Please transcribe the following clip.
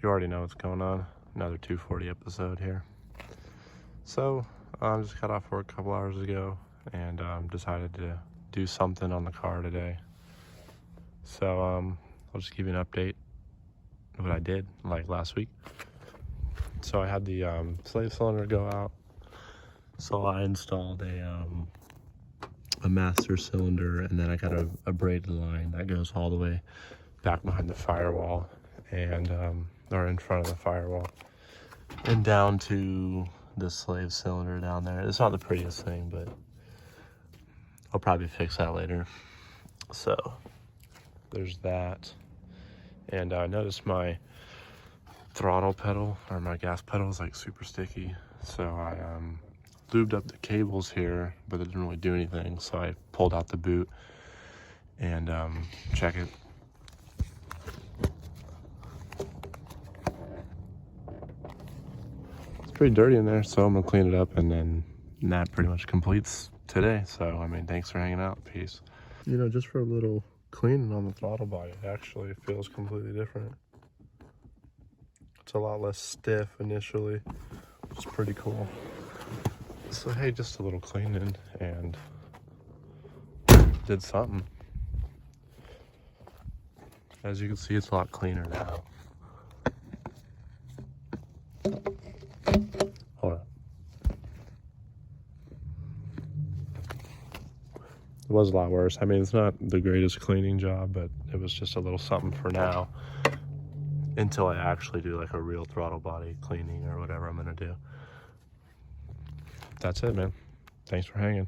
you already know what's going on. Another 240 episode here. So, I just got off work a couple hours ago and decided to do something on the car today. So, I'll just give you an update of what I did, like last week. So I had the slave cylinder go out. So I installed a master cylinder, and then I got a braided line that goes all the way back behind the firewall and or in front of the firewall and down to the slave cylinder down there. It's not the prettiest thing, but I'll probably fix that later. So there's that. And I noticed my throttle pedal, or my gas pedal, is like super sticky. So I lubed up the cables here, but it didn't really do anything. So I pulled out the boot and check it. It's pretty dirty in there, so I'm gonna clean it up, and then that pretty much completes today. So I mean, thanks for hanging out. Peace. You know, just for a little cleaning on the throttle body, it actually feels completely different. It's a lot less stiff initially, which is pretty cool. So hey, just a little cleaning and did something. As you can see, it's a lot cleaner now. Hold on. It was a lot worse. I mean, it's not the greatest cleaning job, but it was just a little something for now until I actually do like a real throttle body cleaning or whatever I'm gonna do. That's it, man. Thanks for hanging.